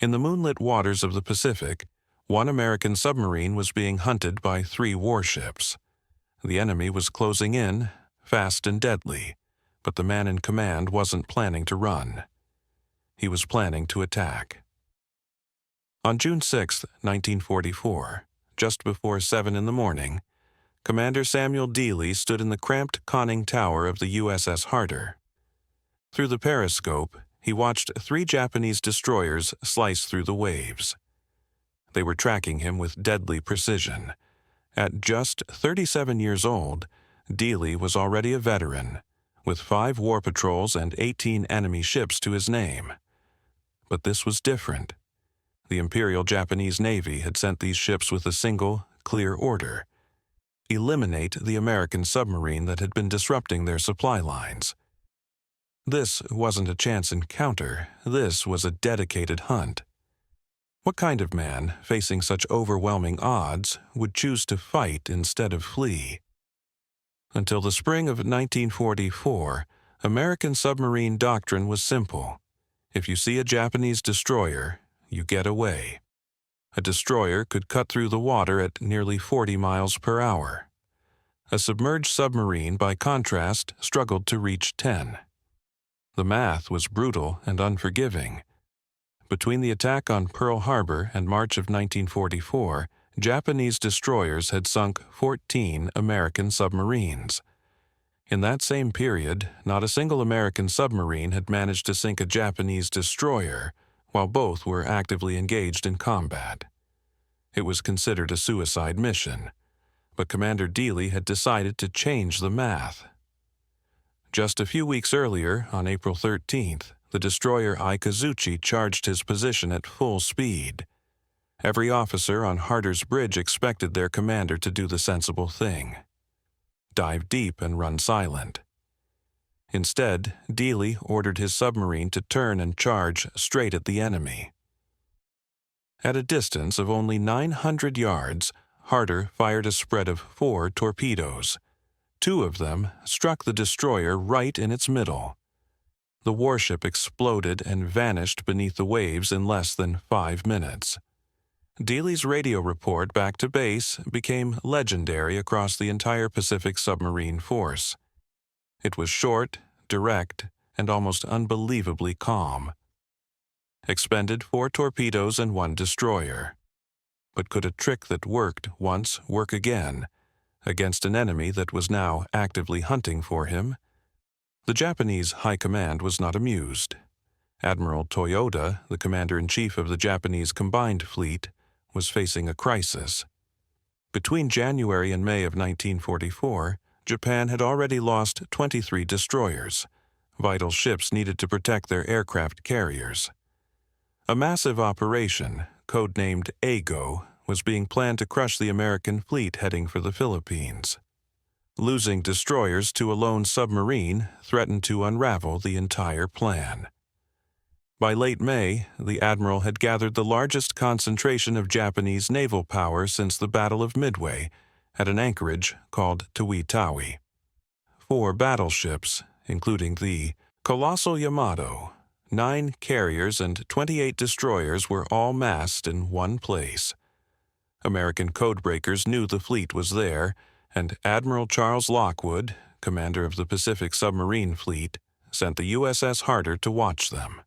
In the moonlit waters of the Pacific, one American submarine was being hunted by 3 warships. The enemy was closing in, fast and deadly, but the man in command wasn't planning to run. He was planning to attack. On June 6, 1944, just before 7 in the morning, Commander Samuel Dealey stood in the cramped conning tower of the USS Harter. Through the periscope, he watched 3 Japanese destroyers slice through the waves. They were tracking him with deadly precision. At just 37 years old, Dealey was already a veteran, with 5 war patrols and 18 enemy ships to his name. But this was different. The Imperial Japanese Navy had sent these ships with a single, clear order: eliminate the American submarine that had been disrupting their supply lines. This wasn't a chance encounter, this was a dedicated hunt. What kind of man, facing such overwhelming odds, would choose to fight instead of flee? Until the spring of 1944, American submarine doctrine was simple. If you see a Japanese destroyer, you get away. A destroyer could cut through the water at nearly 40 miles per hour. A submerged submarine, by contrast, struggled to reach 10. The math was brutal and unforgiving. Between the attack on Pearl Harbor and March of 1944, Japanese destroyers had sunk 14 American submarines. In that same period, not a single American submarine had managed to sink a Japanese destroyer, while both were actively engaged in combat. It was considered a suicide mission, but Commander Dealey had decided to change the math. Just a few weeks earlier, on April 13th, the destroyer Ikazuchi charged his position at full speed. Every officer on Harter's Bridge expected their commander to do the sensible thing: dive deep and run silent. Instead, Dealey ordered his submarine to turn and charge straight at the enemy. At a distance of only 900 yards, Harter fired a spread of 4 torpedoes. 2 of them struck the destroyer right in its middle. The warship exploded and vanished beneath the waves in less than 5 minutes. Dealey's radio report back to base became legendary across the entire Pacific submarine force. It was short, direct, and almost unbelievably calm. Expended 4 torpedoes and 1 destroyer. But could a trick that worked once work again, against an enemy that was now actively hunting for him? The Japanese High Command was not amused. Admiral Toyoda, the commander-in-chief of the Japanese Combined Fleet, was facing a crisis. Between January and May of 1944, Japan had already lost 23 destroyers, vital ships needed to protect their aircraft carriers. A massive operation, codenamed AGO, was being planned to crush the American fleet heading for the Philippines. Losing destroyers to a lone submarine threatened to unravel the entire plan. By late May, the admiral had gathered the largest concentration of Japanese naval power since the Battle of Midway at an anchorage called Tawi Tawi. 4 battleships, including the colossal Yamato, 9 carriers and 28 destroyers, were all massed in one place. American codebreakers knew the fleet was there, and Admiral Charles Lockwood, commander of the Pacific Submarine Fleet, sent the USS Harter to watch them.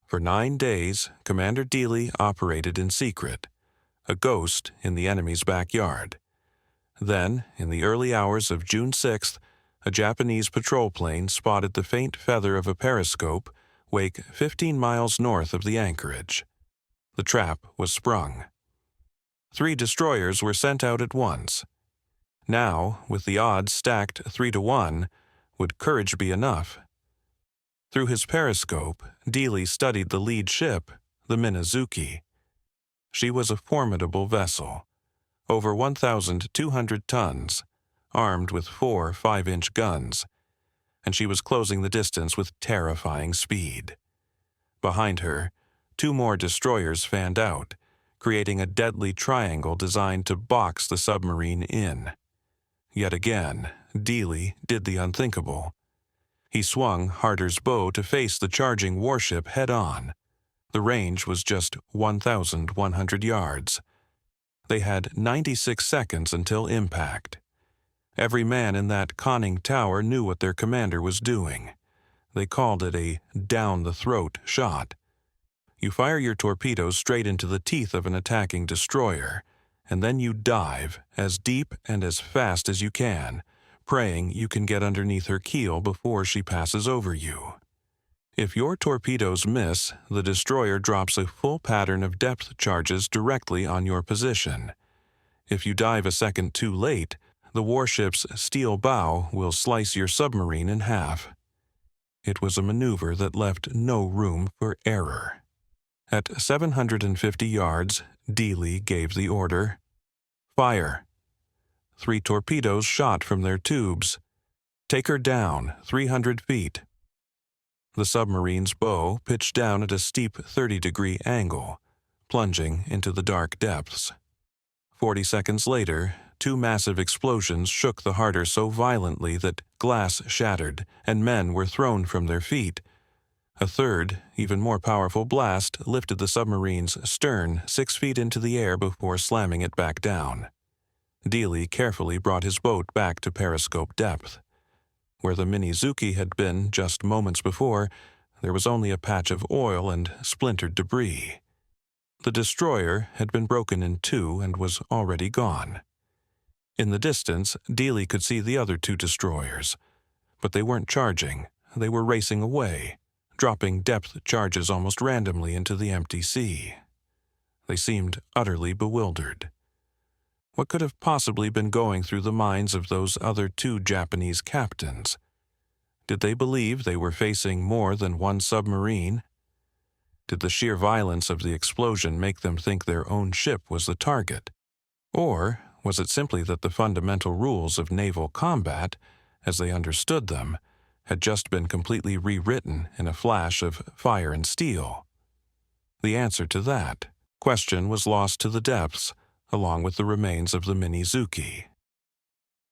For 9 days, Commander Dealey operated in secret, a ghost in the enemy's backyard. Then, in the early hours of June 6th, a Japanese patrol plane spotted the faint feather of a periscope wake 15 miles north of the anchorage. The trap was sprung. 3 destroyers were sent out at once. Now, with the odds stacked 3-1, would courage be enough? Through his periscope, Dealey studied the lead ship, the Minizuki. She was a formidable vessel, over 1,200 tons, armed with 4 5-inch guns, and she was closing the distance with terrifying speed. Behind her, 2 more destroyers fanned out, creating a deadly triangle designed to box the submarine in. Yet again, Dealey did the unthinkable. He swung Harter's bow to face the charging warship head-on. The range was just 1,100 yards. They had 96 seconds until impact. Every man in that conning tower knew what their commander was doing. They called it a down-the-throat shot. You fire your torpedoes straight into the teeth of an attacking destroyer, and then you dive as deep and as fast as you can, praying you can get underneath her keel before she passes over you. If your torpedoes miss, the destroyer drops a full pattern of depth charges directly on your position. If you dive a second too late, the warship's steel bow will slice your submarine in half. It was a maneuver that left no room for error. At 750 yards, Dealey gave the order, "Fire." 3 torpedoes shot from their tubes. "Take her down, 300 feet." The submarine's bow pitched down at a steep 30-degree angle, plunging into the dark depths. 40 seconds later, 2 massive explosions shook the Harter so violently that glass shattered and men were thrown from their feet. A third, even more powerful blast lifted the submarine's stern 6 feet into the air before slamming it back down. Dealey carefully brought his boat back to periscope depth. Where the Minizuki had been just moments before, there was only a patch of oil and splintered debris. The destroyer had been broken in 2 and was already gone. In the distance, Dealey could see the other 2 destroyers, but they weren't charging. They were racing away, dropping depth charges almost randomly into the empty sea. They seemed utterly bewildered. What could have possibly been going through the minds of those other 2 Japanese captains? Did they believe they were facing more than one submarine? Did the sheer violence of the explosion make them think their own ship was the target? Or was it simply that the fundamental rules of naval combat, as they understood them, had just been completely rewritten in a flash of fire and steel? The answer to that question was lost to the depths, along with the remains of the Minizuki.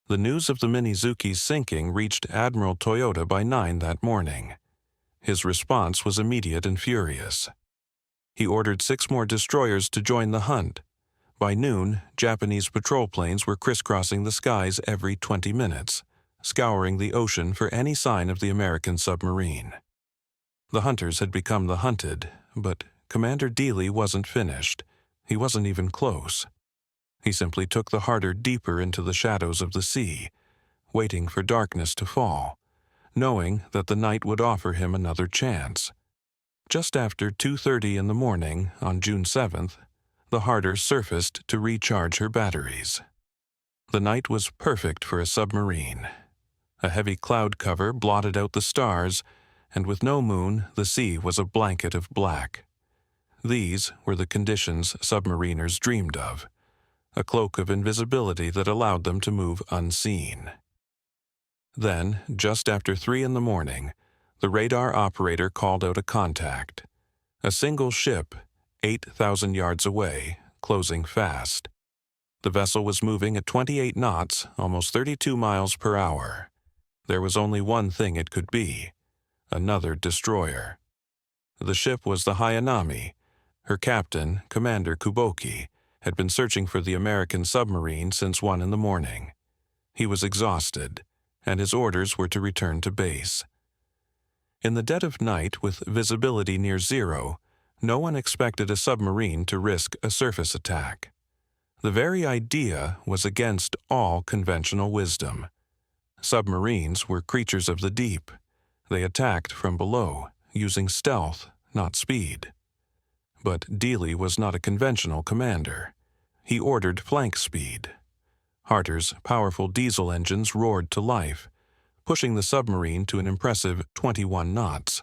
The news of the Minizuki's sinking reached Admiral Toyota by 9 that morning. His response was immediate and furious. He ordered 6 more destroyers to join the hunt. By noon, Japanese patrol planes were crisscrossing the skies every 20 minutes, scouring the ocean for any sign of the American submarine. The hunters had become the hunted, but Commander Dealey wasn't finished. He wasn't even close. He simply took the Harter deeper into the shadows of the sea, waiting for darkness to fall, knowing that the night would offer him another chance. Just after 2:30 in the morning on June 7th, the Harter surfaced to recharge her batteries. The night was perfect for a submarine. A heavy cloud cover blotted out the stars, and with no moon, the sea was a blanket of black. These were the conditions submariners dreamed of, a cloak of invisibility that allowed them to move unseen. Then, just after 3 in the morning, the radar operator called out a contact. A single ship, 8,000 yards away, closing fast. The vessel was moving at 28 knots, almost 32 miles per hour. There was only one thing it could be: another destroyer. The ship was the Hayanami. Her captain, Commander Kuboki, had been searching for the American submarine since 1 in the morning. He was exhausted, and his orders were to return to base. In the dead of night, with visibility near zero, no one expected a submarine to risk a surface attack. The very idea was against all conventional wisdom. Submarines were creatures of the deep. They attacked from below, using stealth, not speed. But Dealey was not a conventional commander. He ordered flank speed. Harter's powerful diesel engines roared to life, pushing the submarine to an impressive 21 knots.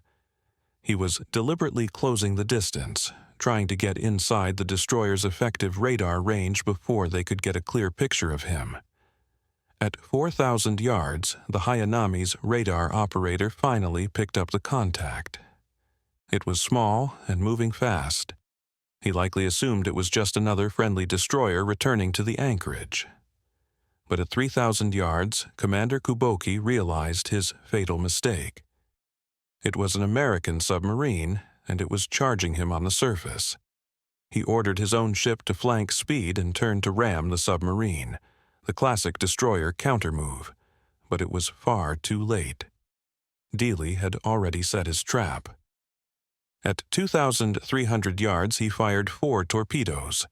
He was deliberately closing the distance, trying to get inside the destroyer's effective radar range before they could get a clear picture of him. At 4,000 yards, the Hayanami's radar operator finally picked up the contact. It was small and moving fast. He likely assumed it was just another friendly destroyer returning to the anchorage. But at 3,000 yards, Commander Kuboki realized his fatal mistake. It was an American submarine, and it was charging him on the surface. He ordered his own ship to flank speed and turn to ram the submarine, the classic destroyer countermove, but it was far too late. Dealey had already set his trap. At 2,300 yards, he fired 4 torpedoes.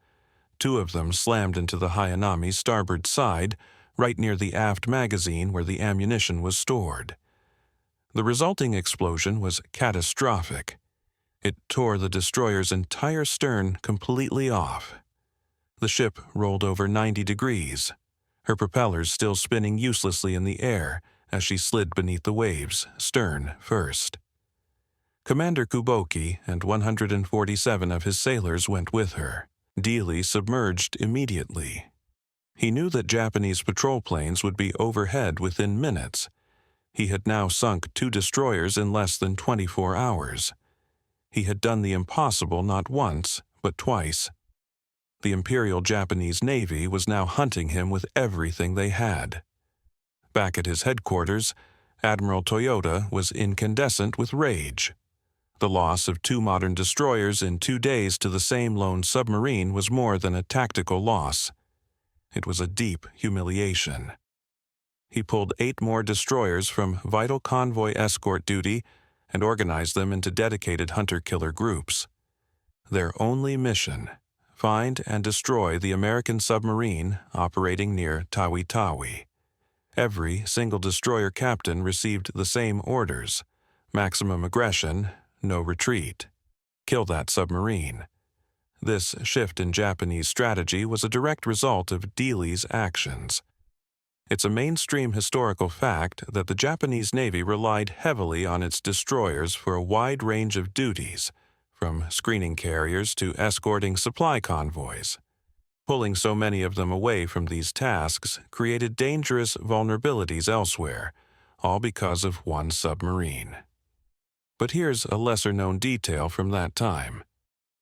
2 of them slammed into the Hayanami's starboard side, right near the aft magazine where the ammunition was stored. The resulting explosion was catastrophic. It tore the destroyer's entire stern completely off. The ship rolled over 90 degrees, her propellers still spinning uselessly in the air as she slid beneath the waves, stern first. Commander Kuboki and 147 of his sailors went with her. Dealey submerged immediately. He knew that Japanese patrol planes would be overhead within minutes. He had now sunk 2 destroyers in less than 24 hours. He had done the impossible not once, but twice. The Imperial Japanese Navy was now hunting him with everything they had. Back at his headquarters, Admiral Toyota was incandescent with rage. The loss of 2 modern destroyers in 2 days to the same lone submarine was more than a tactical loss. It was a deep humiliation. He pulled 8 more destroyers from vital convoy escort duty and organized them into dedicated hunter-killer groups. Their only mission: find and destroy the American submarine operating near Tawi Tawi. Every single destroyer captain received the same orders: maximum aggression, no retreat. Kill that submarine. This shift in Japanese strategy was a direct result of Dealey's actions. It's a mainstream historical fact that the Japanese Navy relied heavily on its destroyers for a wide range of duties, from screening carriers to escorting supply convoys. Pulling so many of them away from these tasks created dangerous vulnerabilities elsewhere, all because of one submarine. But here's a lesser-known detail from that time.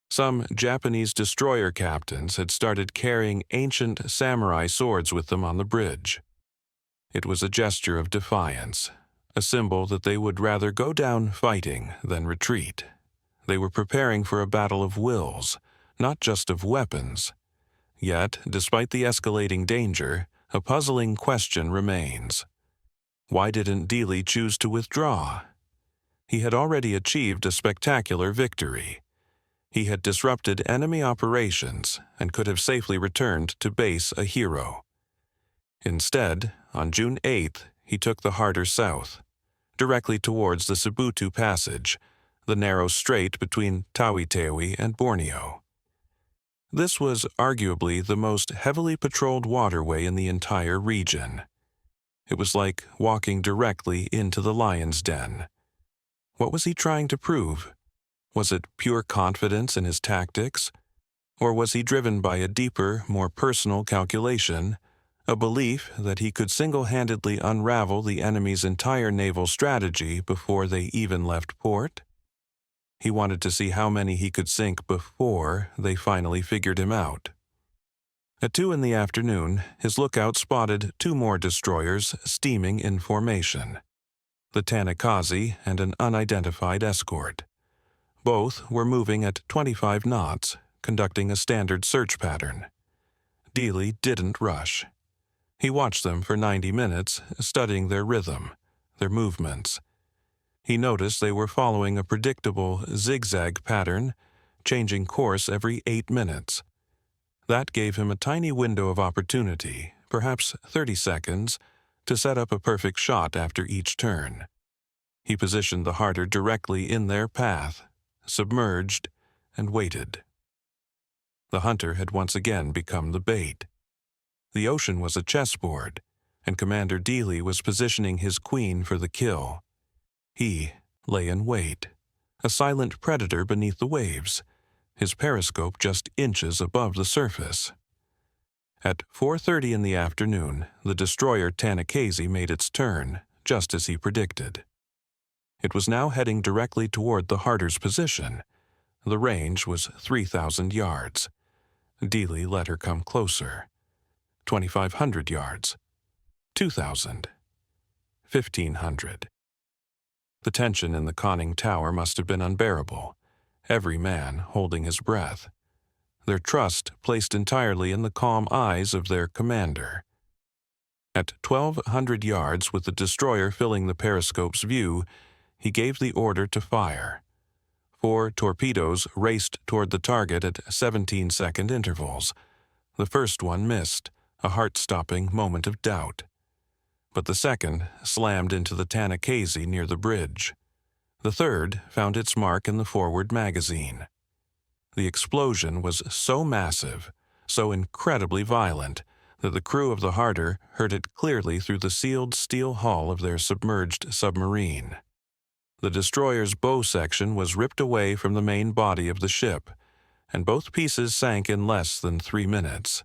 Some Japanese destroyer captains had started carrying ancient samurai swords with them on the bridge. It was a gesture of defiance, a symbol that they would rather go down fighting than retreat. They were preparing for a battle of wills, not just of weapons. Yet, despite the escalating danger, a puzzling question remains. Why didn't Dealey choose to withdraw? He had already achieved a spectacular victory. He had disrupted enemy operations and could have safely returned to base a hero. Instead, on June 8th, he took the Harter south, directly towards the Sibutu Passage, the narrow strait between Tawi Tawi and Borneo. This was arguably the most heavily patrolled waterway in the entire region. It was like walking directly into the lion's den. What was he trying to prove? Was it pure confidence in his tactics? Or was he driven by a deeper, more personal calculation, a belief that he could single-handedly unravel the enemy's entire naval strategy before they even left port? He wanted to see how many he could sink before they finally figured him out. At 2 in the afternoon, his lookout spotted 2 more destroyers steaming in formation: the Tanikaze and an unidentified escort. Both were moving at 25 knots, conducting a standard search pattern. Dealey didn't rush. He watched them for 90 minutes, studying their rhythm, their movements. He noticed they were following a predictable zigzag pattern, changing course every 8 minutes. That gave him a tiny window of opportunity, perhaps 30 seconds, to set up a perfect shot after each turn. He positioned the Harter directly in their path, submerged, and waited. The hunter had once again become the bait. The ocean was a chessboard, and Commander Dealey was positioning his queen for the kill. He lay in wait, a silent predator beneath the waves, his periscope just inches above the surface. At 4:30 in the afternoon, the destroyer Tanikaze made its turn, just as he predicted. It was now heading directly toward the Harter's position. The range was 3,000 yards. Dealey let her come closer. 2,500 yards. 2,000. 1,500. The tension in the conning tower must have been unbearable. every man holding his breath, their trust placed entirely in the calm eyes of their commander. At 1,200 yards, with the destroyer filling the periscope's view, he gave the order to fire. 4 torpedoes raced toward the target at 17-second intervals. The first one missed, a heart-stopping moment of doubt. But the second slammed into the Tanikaze near the bridge. The third found its mark in the forward magazine. The explosion was so massive, so incredibly violent, that the crew of the Harter heard it clearly through the sealed steel hull of their submerged submarine. The destroyer's bow section was ripped away from the main body of the ship, and both pieces sank in less than 3 minutes.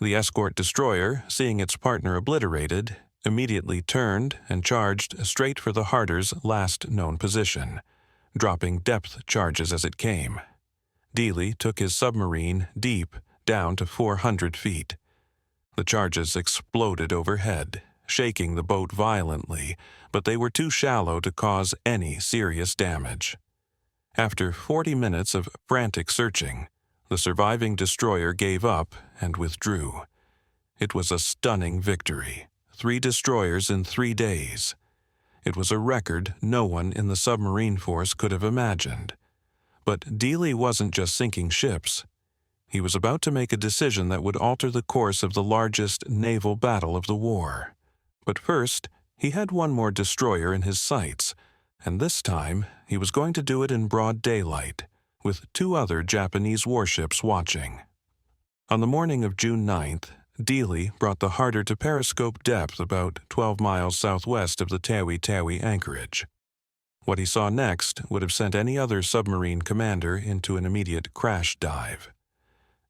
The escort destroyer, seeing its partner obliterated, immediately turned and charged straight for the Harter's last known position, dropping depth charges as it came. Dealey took his submarine deep down to 400 feet. The charges exploded overhead, shaking the boat violently, but they were too shallow to cause any serious damage. After 40 minutes of frantic searching, the surviving destroyer gave up and withdrew. It was a stunning victory. 3 destroyers in 3 days. It was a record no one in the submarine force could have imagined. But Dealey wasn't just sinking ships. He was about to make a decision that would alter the course of the largest naval battle of the war. But first, he had one more destroyer in his sights, and this time he was going to do it in broad daylight, with 2 other Japanese warships watching. On the morning of June 9th, Dealey brought the Harter to periscope depth about 12 miles southwest of the Tawi Tawi anchorage. What he saw next would have sent any other submarine commander into an immediate crash dive.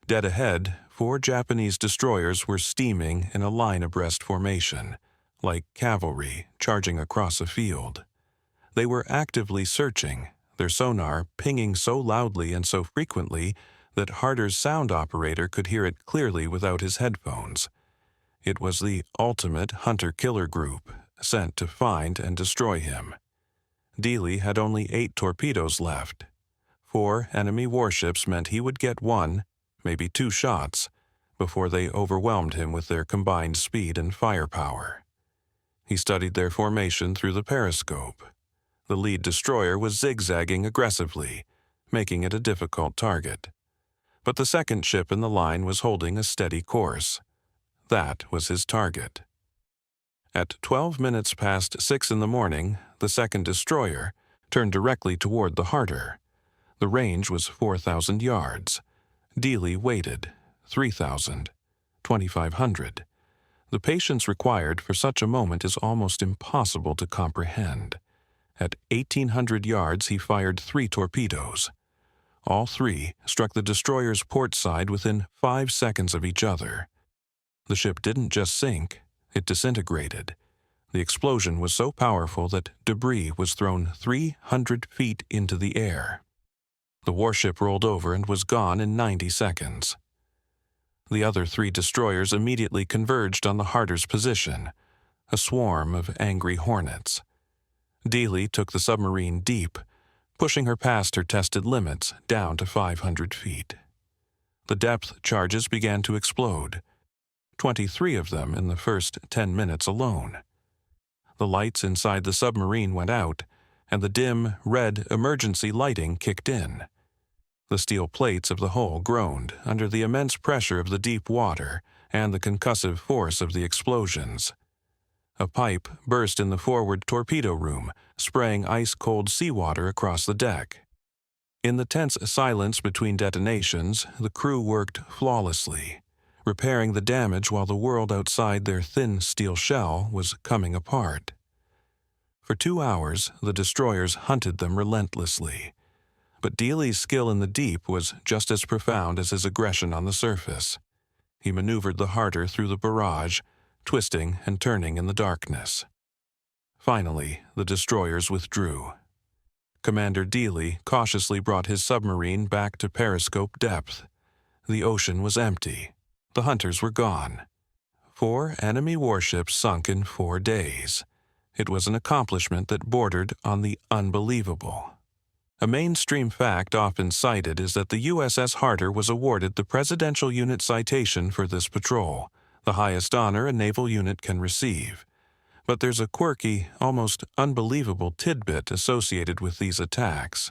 Dead ahead, 4 Japanese destroyers were steaming in a line abreast formation, like cavalry charging across a field. They were actively searching, their sonar pinging so loudly and so frequently that Harter's sound operator could hear it clearly without his headphones. It was the ultimate hunter-killer group, sent to find and destroy him. Dealey had only 8 torpedoes left. 4 enemy warships meant he would get 1, maybe 2 shots, before they overwhelmed him with their combined speed and firepower. He studied their formation through the periscope. The lead destroyer was zigzagging aggressively, making it a difficult target. But the second ship in the line was holding a steady course. That was his target. At 12 minutes past 6 in the morning, the second destroyer turned directly toward the Harter. The range was 4,000 yards. Dealey waited. 3,000. 2,500. The patience required for such a moment is almost impossible to comprehend. At 1,800 yards, he fired 3 torpedoes. All 3 struck the destroyer's port side within 5 seconds of each other. The ship didn't just sink, it disintegrated. The explosion was so powerful that debris was thrown 300 feet into the air. The warship rolled over and was gone in 90 seconds. The other 3 destroyers immediately converged on the Harter's position, a swarm of angry hornets. Dealey took the submarine deep, pushing her past her tested limits down to 500 feet. The depth charges began to explode, 23 of them in the first 10 minutes alone. The lights inside the submarine went out, and the dim, red emergency lighting kicked in. The steel plates of the hull groaned under the immense pressure of the deep water and the concussive force of the explosions. A pipe burst in the forward torpedo room, spraying ice-cold seawater across the deck. In the tense silence between detonations, the crew worked flawlessly, repairing the damage while the world outside their thin steel shell was coming apart. For 2 hours, the destroyers hunted them relentlessly. But Dealey's skill in the deep was just as profound as his aggression on the surface. He maneuvered the Harter through the barrage, twisting and turning in the darkness. Finally, the destroyers withdrew. Commander Dealey cautiously brought his submarine back to periscope depth. The ocean was empty. The hunters were gone. 4 enemy warships sunk in 4 days. It was an accomplishment that bordered on the unbelievable. A mainstream fact often cited is that the USS Harter was awarded the Presidential Unit Citation for this patrol, the highest honor a naval unit can receive. But there's a quirky, almost unbelievable tidbit associated with these attacks.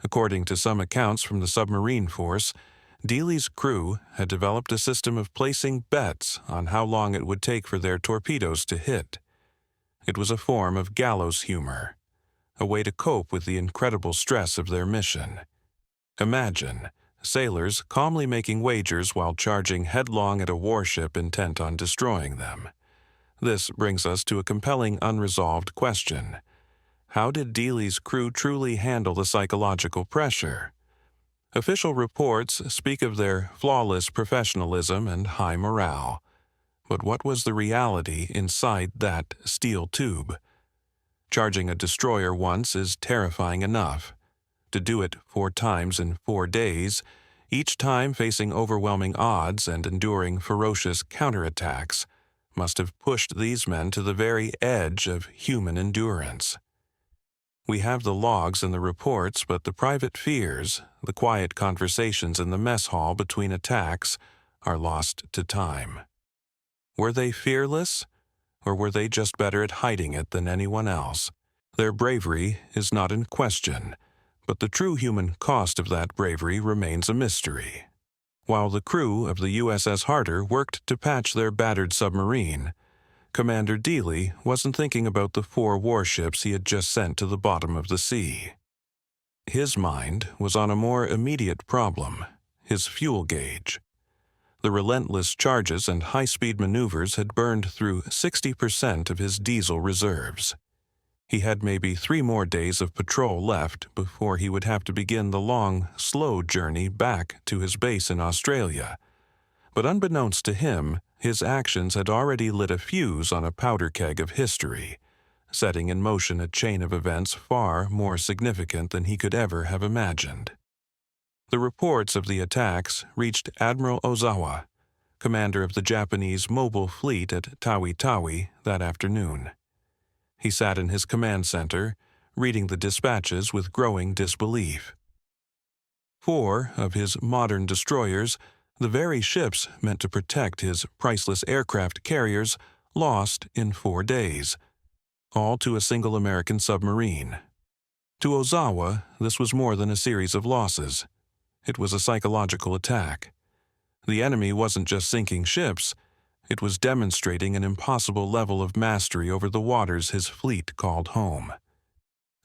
According to some accounts from the submarine force, Dealey's crew had developed a system of placing bets on how long it would take for their torpedoes to hit. It was a form of gallows humor, a way to cope with the incredible stress of their mission. Imagine sailors calmly making wagers while charging headlong at a warship intent on destroying them. This brings us to a compelling unresolved question. How did Dealey's crew truly handle the psychological pressure? Official reports speak of their flawless professionalism and high morale. But what was the reality inside that steel tube? Charging a destroyer once is terrifying enough. To do it 4 times in 4 days, each time facing overwhelming odds and enduring ferocious counterattacks, must have pushed these men to the very edge of human endurance. We have the logs and the reports, but the private fears, the quiet conversations in the mess hall between attacks, are lost to time. Were they fearless? Or were they just better at hiding it than anyone else? Their bravery is not in question, but the true human cost of that bravery remains a mystery. While the crew of the USS Harter worked to patch their battered submarine, Commander Dealey wasn't thinking about the 4 warships he had just sent to the bottom of the sea. His mind was on a more immediate problem, his fuel gauge. The relentless charges and high-speed maneuvers had burned through 60% of his diesel reserves. He had maybe 3 more days of patrol left before he would have to begin the long, slow journey back to his base in Australia. But unbeknownst to him, his actions had already lit a fuse on a powder keg of history, setting in motion a chain of events far more significant than he could ever have imagined. The reports of the attacks reached Admiral Ozawa, commander of the Japanese mobile fleet at Tawi Tawi, that afternoon. He sat in his command center, reading the dispatches with growing disbelief. 4 of his modern destroyers, the very ships meant to protect his priceless aircraft carriers, lost in 4 days, all to a single American submarine. To Ozawa, this was more than a series of losses. It was a psychological attack. The enemy wasn't just sinking ships, it was demonstrating an impossible level of mastery over the waters his fleet called home.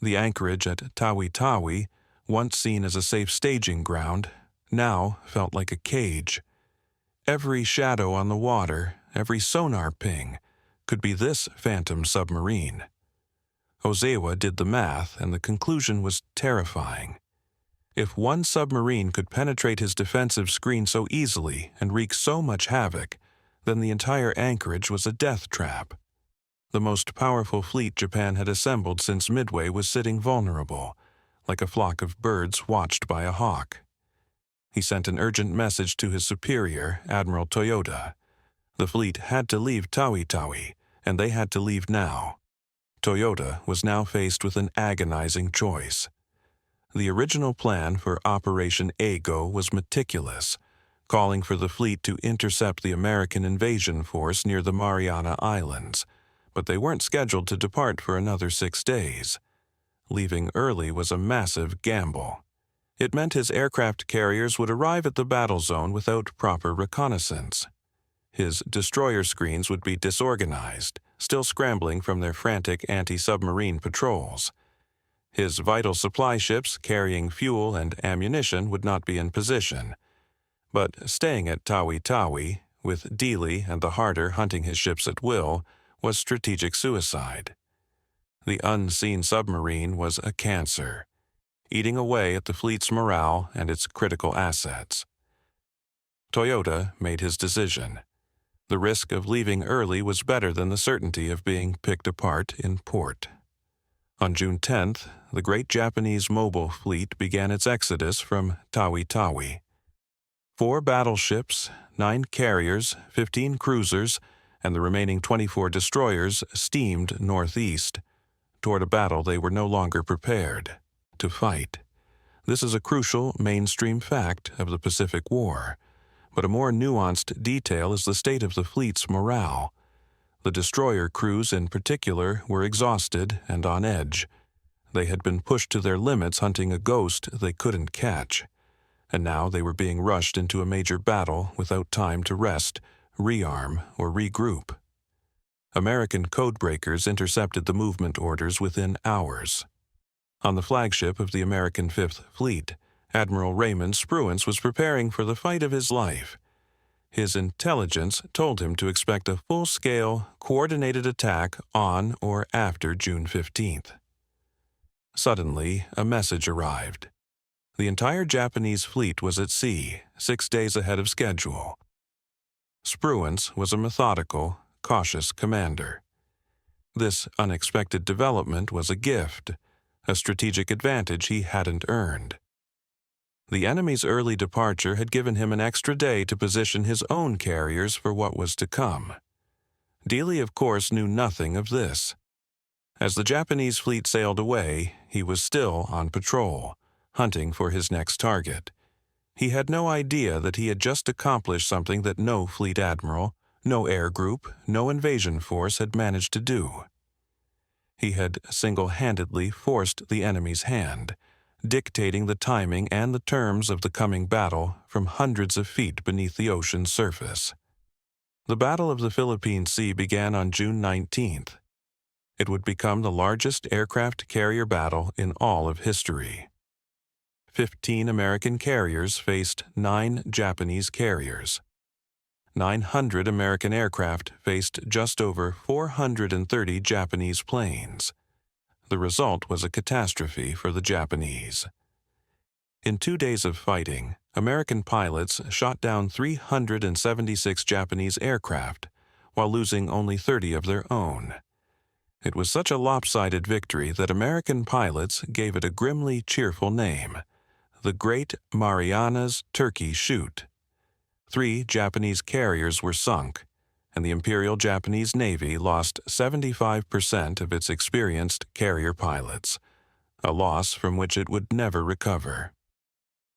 The anchorage at Tawi Tawi, once seen as a safe staging ground, now felt like a cage. Every shadow on the water, every sonar ping, could be this phantom submarine. Ozawa did the math, and the conclusion was terrifying. If one submarine could penetrate his defensive screen so easily and wreak so much havoc, then the entire anchorage was a death trap. The most powerful fleet Japan had assembled since Midway was sitting vulnerable, like a flock of birds watched by a hawk. He sent an urgent message to his superior, Admiral Toyota. The fleet had to leave Tawi Tawi, and they had to leave now. Toyota was now faced with an agonizing choice. The original plan for Operation Eigo was meticulous, calling for the fleet to intercept the American invasion force near the Mariana Islands, but they weren't scheduled to depart for another 6 days. Leaving early was a massive gamble. It meant his aircraft carriers would arrive at the battle zone without proper reconnaissance. His destroyer screens would be disorganized, still scrambling from their frantic anti-submarine patrols. His vital supply ships carrying fuel and ammunition would not be in position. But staying at Tawi Tawi, with Dealey and the Harter hunting his ships at will, was strategic suicide. The unseen submarine was a cancer, eating away at the fleet's morale and its critical assets. Toyota made his decision. The risk of leaving early was better than the certainty of being picked apart in port. On June 10th, the great Japanese mobile fleet began its exodus from Tawi Tawi. 4 battleships, 9 carriers, 15 cruisers, and the remaining 24 destroyers steamed northeast, toward a battle they were no longer prepared. to fight. This is a crucial mainstream fact of the Pacific War, but a more nuanced detail is the state of the fleet's morale. The destroyer crews in particular were exhausted and on edge. They had been pushed to their limits hunting a ghost they couldn't catch, and now they were being rushed into a major battle without time to rest, rearm, or regroup. American codebreakers intercepted the movement orders within hours. On the flagship of the American Fifth Fleet, Admiral Raymond Spruance was preparing for the fight of his life. His intelligence told him to expect a full-scale, coordinated attack on or after June 15th. Suddenly, a message arrived. The entire Japanese fleet was at sea, 6 days ahead of schedule. Spruance was a methodical, cautious commander. This unexpected development was a gift, a strategic advantage he hadn't earned. The enemy's early departure had given him an extra day to position his own carriers for what was to come. Dealey, of course, knew nothing of this. As the Japanese fleet sailed away, he was still on patrol, hunting for his next target. He had no idea that he had just accomplished something that no fleet admiral, no air group, no invasion force had managed to do. He had single-handedly forced the enemy's hand, dictating the timing and the terms of the coming battle from hundreds of feet beneath the ocean's surface. The Battle of the Philippine Sea began on June 19th. It would become the largest aircraft carrier battle in all of history. 15 American carriers faced 9 Japanese carriers. 900 American aircraft faced just over 430 Japanese planes. The result was a catastrophe for the Japanese. In 2 days of fighting, American pilots shot down 376 Japanese aircraft, while losing only 30 of their own. It was such a lopsided victory that American pilots gave it a grimly cheerful name, the Great Marianas Turkey Shoot. 3 Japanese carriers were sunk, and the Imperial Japanese Navy lost 75% of its experienced carrier pilots, a loss from which it would never recover.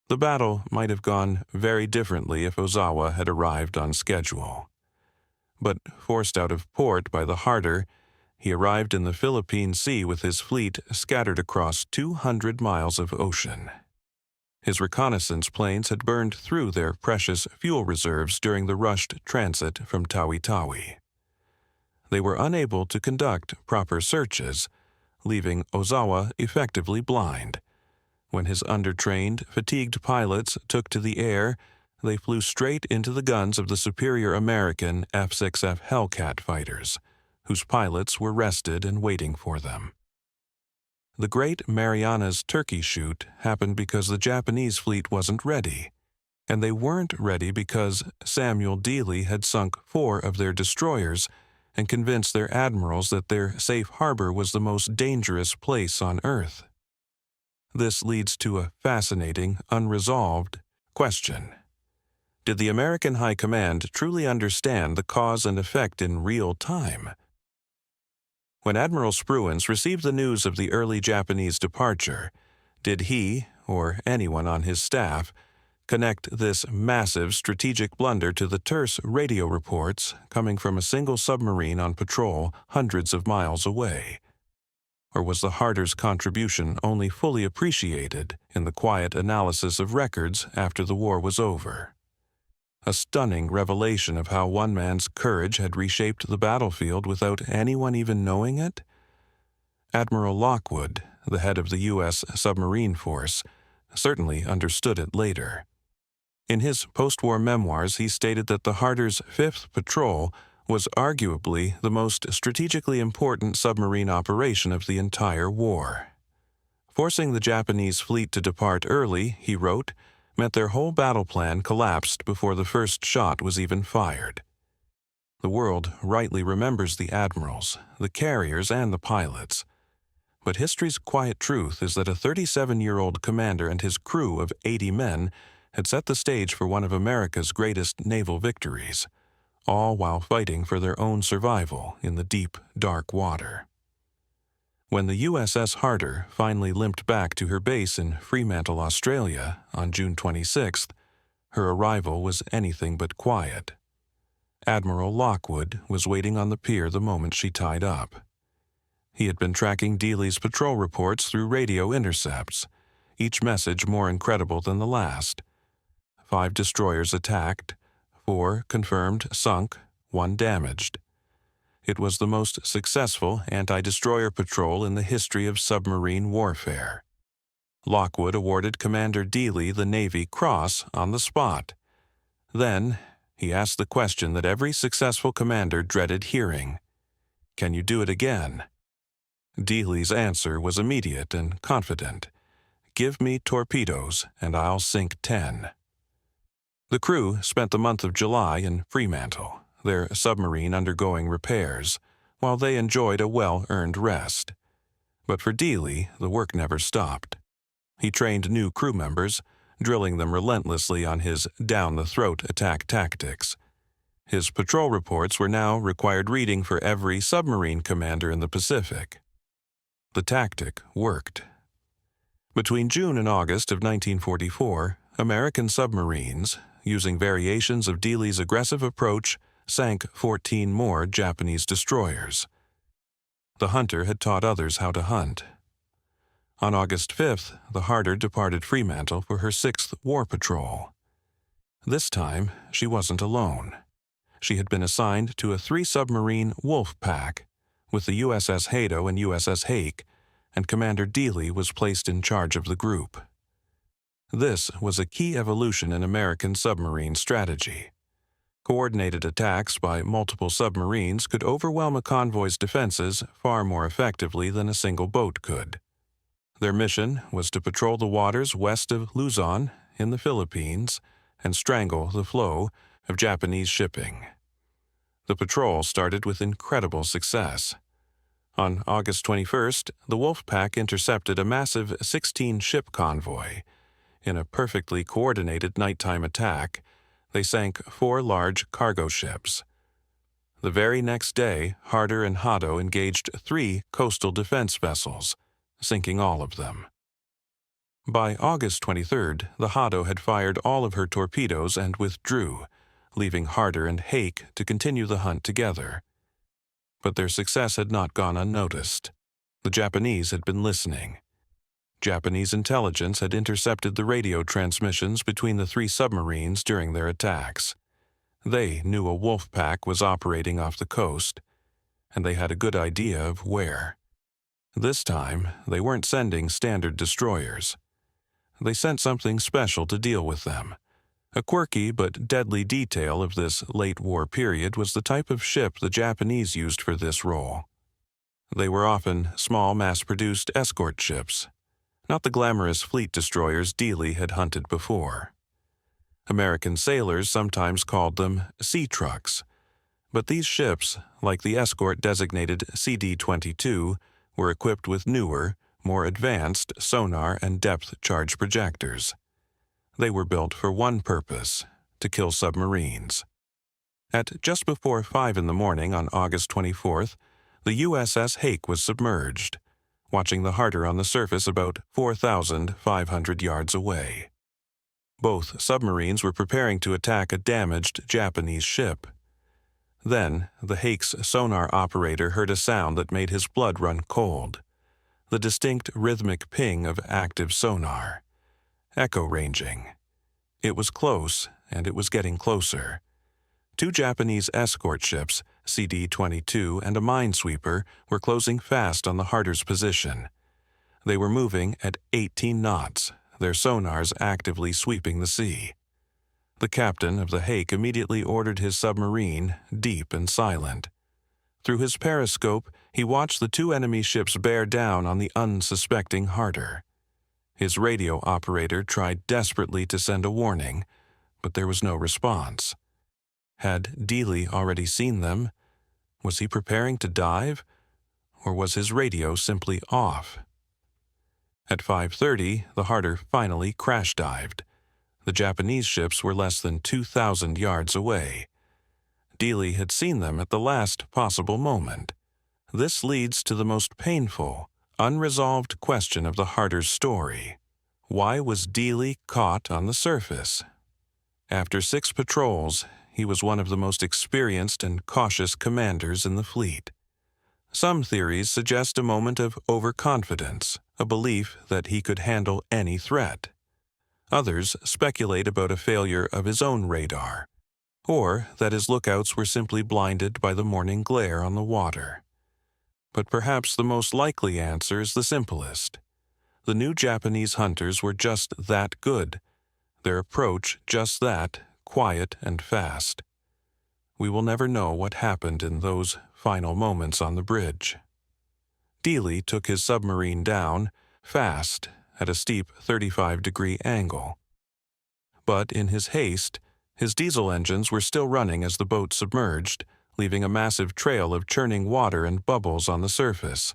The battle might have gone very differently if Ozawa had arrived on schedule. But forced out of port by the Harter, he arrived in the Philippine Sea with his fleet scattered across 200 miles of ocean. His reconnaissance planes had burned through their precious fuel reserves during the rushed transit from Tawi Tawi. They were unable to conduct proper searches, leaving Ozawa effectively blind. When his undertrained, fatigued pilots took to the air, they flew straight into the guns of the superior American F-6F Hellcat fighters, whose pilots were rested and waiting for them. The Great Marianas Turkey Shoot happened because the Japanese fleet wasn't ready, and they weren't ready because Samuel Dealey had sunk 4 of their destroyers and convinced their admirals that their safe harbor was the most dangerous place on Earth. This leads to a fascinating, unresolved question. Did the American High Command truly understand the cause and effect in real time? When Admiral Spruance received the news of the early Japanese departure, did he, or anyone on his staff, connect this massive strategic blunder to the terse radio reports coming from a single submarine on patrol hundreds of miles away? Or was the Harter's contribution only fully appreciated in the quiet analysis of records after the war was over? A stunning revelation of how one man's courage had reshaped the battlefield without anyone even knowing it? Admiral Lockwood, the head of the U.S. submarine force, certainly understood it later. In his post-war memoirs, he stated that the Harter's 5th Patrol was arguably the most strategically important submarine operation of the entire war. Forcing the Japanese fleet to depart early, he wrote, meant their whole battle plan collapsed before the first shot was even fired. The world rightly remembers the admirals, the carriers, and the pilots. But history's quiet truth is that a 37-year-old commander and his crew of 80 men had set the stage for one of America's greatest naval victories, all while fighting for their own survival in the deep, dark water. When the USS Harter finally limped back to her base in Fremantle, Australia, on June 26th, her arrival was anything but quiet. Admiral Lockwood was waiting on the pier the moment she tied up. He had been tracking Dealey's patrol reports through radio intercepts, each message more incredible than the last. 5 destroyers attacked, 4 confirmed sunk, 1 damaged. It was the most successful anti-destroyer patrol in the history of submarine warfare. Lockwood awarded Commander Dealey the Navy Cross on the spot. Then, he asked the question that every successful commander dreaded hearing. "Can you do it again?" Dealey's answer was immediate and confident. "Give me torpedoes, and I'll sink 10. The crew spent the month of July in Fremantle, their submarine undergoing repairs, while they enjoyed a well-earned rest. But for Dealey, the work never stopped. He trained new crew members, drilling them relentlessly on his down-the-throat attack tactics. His patrol reports were now required reading for every submarine commander in the Pacific. The tactic worked. Between June and August of 1944, American submarines, using variations of Dealey's aggressive approach, sank 14 more Japanese destroyers. The Hunter had taught others how to hunt. On August 5th, the Harter departed Fremantle for her 6th war patrol. This time, she wasn't alone. She had been assigned to a 3-submarine wolf pack, with the USS Hato and USS Hake, and Commander Dealey was placed in charge of the group. This was a key evolution in American submarine strategy. Coordinated attacks by multiple submarines could overwhelm a convoy's defenses far more effectively than a single boat could. Their mission was to patrol the waters west of Luzon in the Philippines and strangle the flow of Japanese shipping. The patrol started with incredible success. On August 21st, the Wolfpack intercepted a massive 16-ship convoy. In a perfectly coordinated nighttime attack, they sank 4 large cargo ships. The very next day, Harter and Hato engaged 3 coastal defense vessels, sinking all of them. By August 23rd, the Hato had fired all of her torpedoes and withdrew, leaving Harter and Hake to continue the hunt together. But their success had not gone unnoticed. The Japanese had been listening. Japanese intelligence had intercepted the radio transmissions between the 3 submarines during their attacks. They knew a wolf pack was operating off the coast, and they had a good idea of where. This time, they weren't sending standard destroyers. They sent something special to deal with them. A quirky but deadly detail of this late war period was the type of ship the Japanese used for this role. They were often small mass-produced escort ships, not the glamorous fleet destroyers Dealey had hunted before. American sailors sometimes called them sea trucks, but these ships, like the escort-designated CD-22, were equipped with newer, more advanced sonar and depth-charge projectors. They were built for one purpose: to kill submarines. At just before 5 in the morning on August 24th, the USS Hake was submerged, watching the Harter on the surface about 4,500 yards away. Both submarines were preparing to attack a damaged Japanese ship. Then, the Hake's sonar operator heard a sound that made his blood run cold. The distinct rhythmic ping of active sonar. Echo ranging. It was close, and it was getting closer. 2 Japanese escort ships, CD-22 and a minesweeper, were closing fast on the Harter's position. They were moving at 18 knots, their sonars actively sweeping the sea. The captain of the Hake immediately ordered his submarine deep and silent. Through his periscope, he watched the 2 enemy ships bear down on the unsuspecting Harter. His radio operator tried desperately to send a warning, but there was no response. Had Dealey already seen them? Was he preparing to dive? Or was his radio simply off? At 5:30, the Harter finally crash-dived. The Japanese ships were less than 2,000 yards away. Dealey had seen them at the last possible moment. This leads to the most painful, unresolved question of the Harter's story. Why was Dealey caught on the surface? After 6 patrols, he was one of the most experienced and cautious commanders in the fleet. Some theories suggest a moment of overconfidence, a belief that he could handle any threat. Others speculate about a failure of his own radar, or that his lookouts were simply blinded by the morning glare on the water. But perhaps the most likely answer is the simplest. The new Japanese hunters were just that good, their approach just that quiet and fast. We will never know what happened in those final moments on the bridge. Dealey took his submarine down, fast, at a steep 35-degree angle. But in his haste, his diesel engines were still running as the boat submerged, leaving a massive trail of churning water and bubbles on the surface,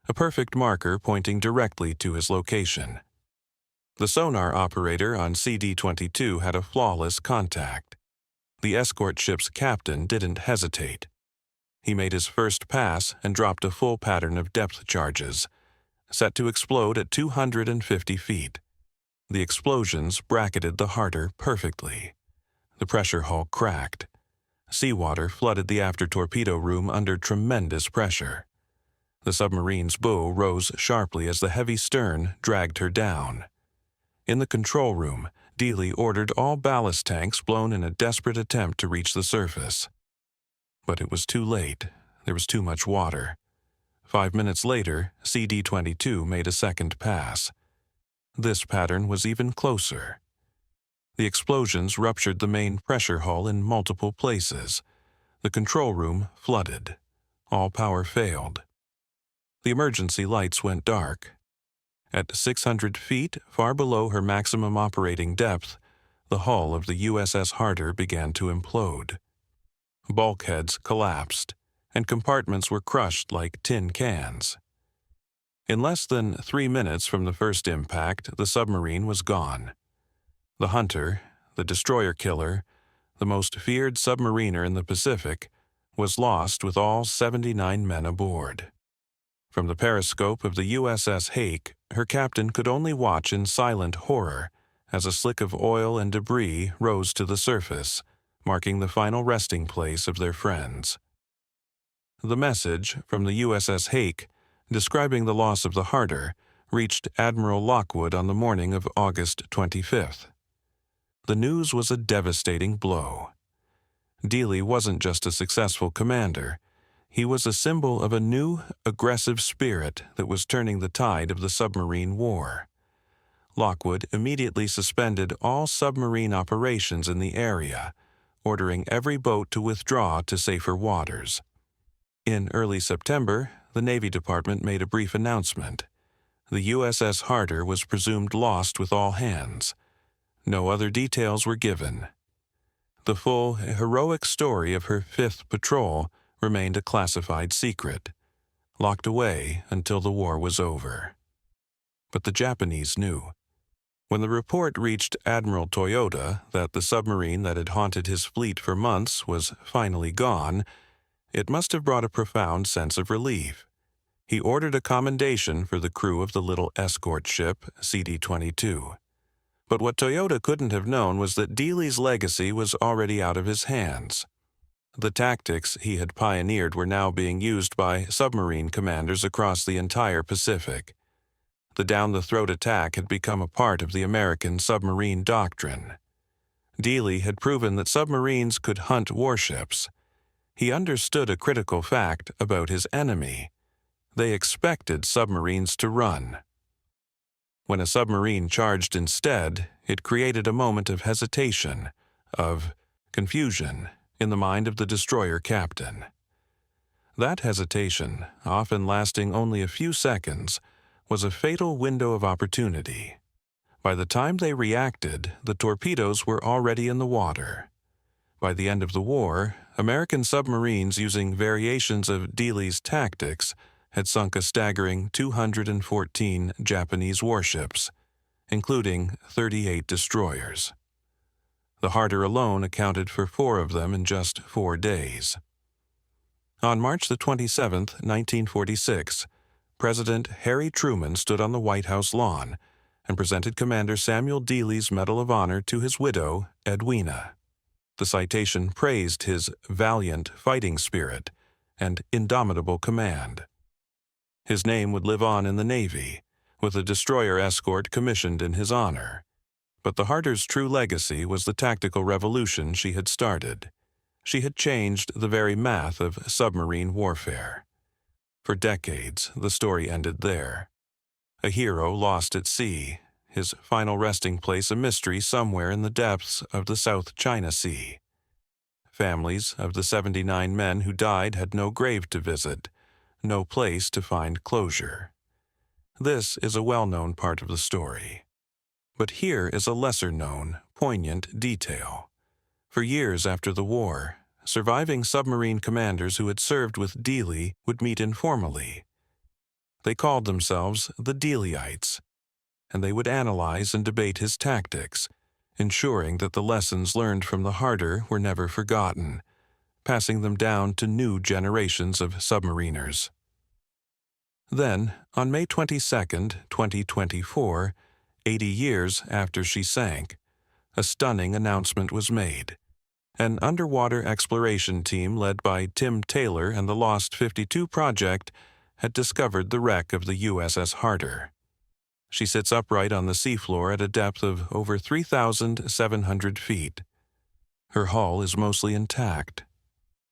a perfect marker pointing directly to his location. The sonar operator on CD-22 had a flawless contact. The escort ship's captain didn't hesitate. He made his first pass and dropped a full pattern of depth charges, set to explode at 250 feet. The explosions bracketed the Harter perfectly. The pressure hull cracked. Seawater flooded the after-torpedo room under tremendous pressure. The submarine's bow rose sharply as the heavy stern dragged her down. In the control room, Dealey ordered all ballast tanks blown in a desperate attempt to reach the surface. But it was too late. There was too much water. 5 minutes later, CD-22 made a second pass. This pattern was even closer. The explosions ruptured the main pressure hull in multiple places. The control room flooded. All power failed. The emergency lights went dark. At 600 feet, far below her maximum operating depth, the hull of the USS Harter began to implode. Bulkheads collapsed, and compartments were crushed like tin cans. In less than 3 minutes from the first impact, the submarine was gone. The Hunter, the destroyer killer, the most feared submariner in the Pacific, was lost with all 79 men aboard. From the periscope of the USS Harter, her captain could only watch in silent horror as a slick of oil and debris rose to the surface, marking the final resting place of their friends. The message from the USS Harter, describing the loss of the Harter, reached Admiral Lockwood on the morning of August 25th. The news was a devastating blow. Dealey wasn't just a successful commander. He was a symbol of a new, aggressive spirit that was turning the tide of the submarine war. Lockwood immediately suspended all submarine operations in the area, ordering every boat to withdraw to safer waters. In early September, the Navy Department made a brief announcement. The USS Harter was presumed lost with all hands. No other details were given. The full, heroic story of her 5th patrol remained a classified secret, locked away until the war was over. But the Japanese knew. When the report reached Admiral Toyota that the submarine that had haunted his fleet for months was finally gone, it must have brought a profound sense of relief. He ordered a commendation for the crew of the little escort ship, CD-22. But what Toyota couldn't have known was that Dealey's legacy was already out of his hands. The tactics he had pioneered were now being used by submarine commanders across the entire Pacific. The down-the-throat attack had become a part of the American submarine doctrine. Dealey had proven that submarines could hunt warships. He understood a critical fact about his enemy. They expected submarines to run. When a submarine charged instead, it created a moment of hesitation, of confusion, in the mind of the destroyer captain. That hesitation, often lasting only a few seconds, was a fatal window of opportunity. By the time they reacted, the torpedoes were already in the water. By the end of the war, American submarines using variations of Dealey's tactics had sunk a staggering 214 Japanese warships, including 38 destroyers. The Harter alone accounted for 4 of them in just 4 days. On March the 27th, 1946, President Harry Truman stood on the White House lawn and presented Commander Samuel Dealey's Medal of Honor to his widow, Edwina. The citation praised his valiant fighting spirit and indomitable command. His name would live on in the Navy, with a destroyer escort commissioned in his honor. But the Harter's true legacy was the tactical revolution she had started. She had changed the very math of submarine warfare. For decades, the story ended there. A hero lost at sea, his final resting place a mystery somewhere in the depths of the South China Sea. Families of the 79 men who died had no grave to visit, no place to find closure. This is a well-known part of the story. But here is a lesser-known, poignant detail. For years after the war, surviving submarine commanders who had served with Dealey would meet informally. They called themselves the Dealeyites, and they would analyze and debate his tactics, ensuring that the lessons learned from the Harter were never forgotten, passing them down to new generations of submariners. Then, on May 22, 2024, 80 years after she sank, a stunning announcement was made. An underwater exploration team led by Tim Taylor and the Lost 52 Project had discovered the wreck of the USS Harter. She sits upright on the seafloor at a depth of over 3,700 feet. Her hull is mostly intact.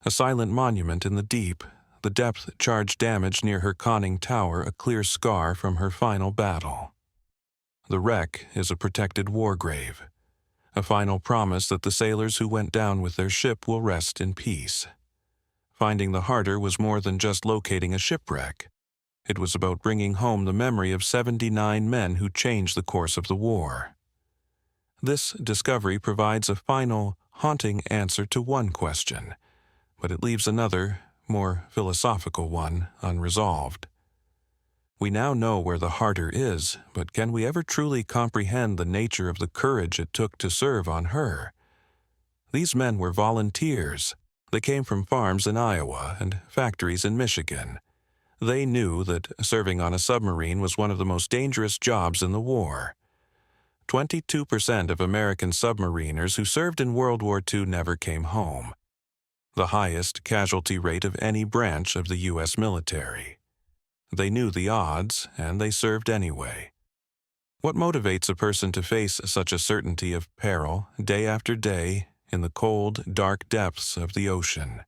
A silent monument in the deep, the depth-charge damage near her conning tower a clear scar from her final battle. The wreck is a protected war grave, a final promise that the sailors who went down with their ship will rest in peace. Finding the Harter was more than just locating a shipwreck. It was about bringing home the memory of 79 men who changed the course of the war. This discovery provides a final, haunting answer to one question, but it leaves another, more philosophical one, unresolved. We now know where the Harter is, but can we ever truly comprehend the nature of the courage it took to serve on her? These men were volunteers. They came from farms in Iowa and factories in Michigan. They knew that serving on a submarine was one of the most dangerous jobs in the war. 22% of American submariners who served in World War II never came home, the highest casualty rate of any branch of the U.S. military. They knew the odds, and they served anyway. What motivates a person to face such a certainty of peril day after day in the cold, dark depths of the ocean?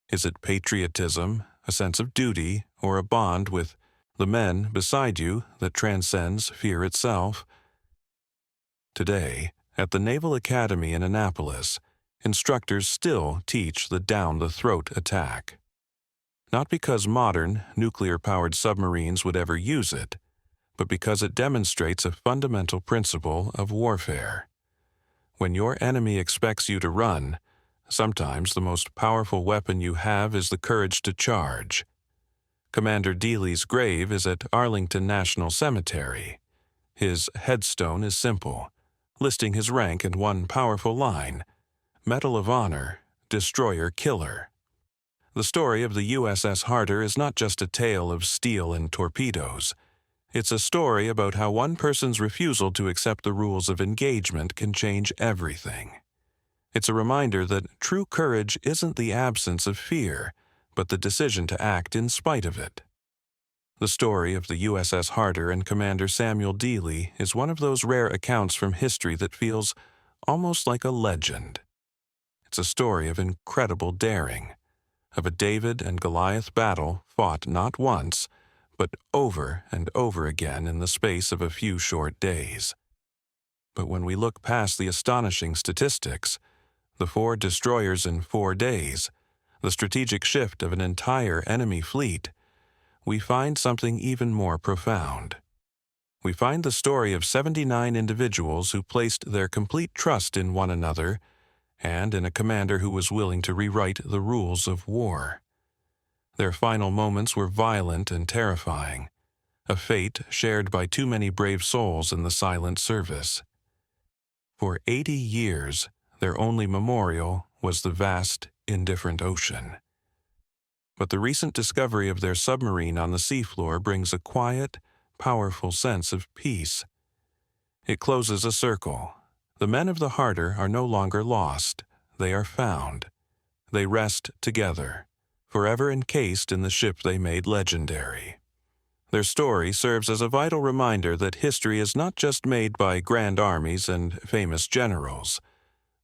Is it patriotism, a sense of duty, or a bond with the men beside you that transcends fear itself? Today, at the Naval Academy in Annapolis, instructors still teach the down-the-throat attack. Not because modern, nuclear-powered submarines would ever use it, but because it demonstrates a fundamental principle of warfare. When your enemy expects you to run, sometimes the most powerful weapon you have is the courage to charge. Commander Dealey's grave is at Arlington National Cemetery. His headstone is simple, listing his rank in one powerful line: Medal of Honor, Destroyer Killer. The story of the USS Harter is not just a tale of steel and torpedoes. It's a story about how one person's refusal to accept the rules of engagement can change everything. It's a reminder that true courage isn't the absence of fear, but the decision to act in spite of it. The story of the USS Harter and Commander Samuel Dealey is one of those rare accounts from history that feels almost like a legend. It's a story of incredible daring, of a David and Goliath battle fought not once, but over and over again in the space of a few short days. But when we look past the astonishing statistics, the 4 destroyers in 4 days, the strategic shift of an entire enemy fleet, we find something even more profound. We find the story of 79 individuals who placed their complete trust in one another and in a commander who was willing to rewrite the rules of war. Their final moments were violent and terrifying, a fate shared by too many brave souls in the silent service. For 80 years, their only memorial was the vast, indifferent ocean. But the recent discovery of their submarine on the seafloor brings a quiet, powerful sense of peace. It closes a circle. The men of the Harter are no longer lost. They are found. They rest together, forever encased in the ship they made legendary. Their story serves as a vital reminder that history is not just made by grand armies and famous generals.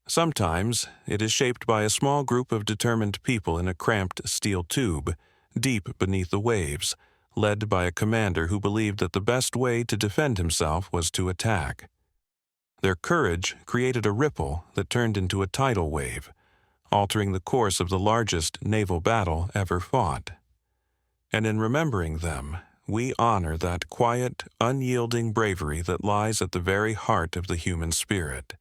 Sometimes it is shaped by a small group of determined people in a cramped steel tube, deep beneath the waves, led by a commander who believed that the best way to defend himself was to attack. Their courage created a ripple that turned into a tidal wave, altering the course of the largest naval battle ever fought. And in remembering them, we honor that quiet, unyielding bravery that lies at the very heart of the human spirit.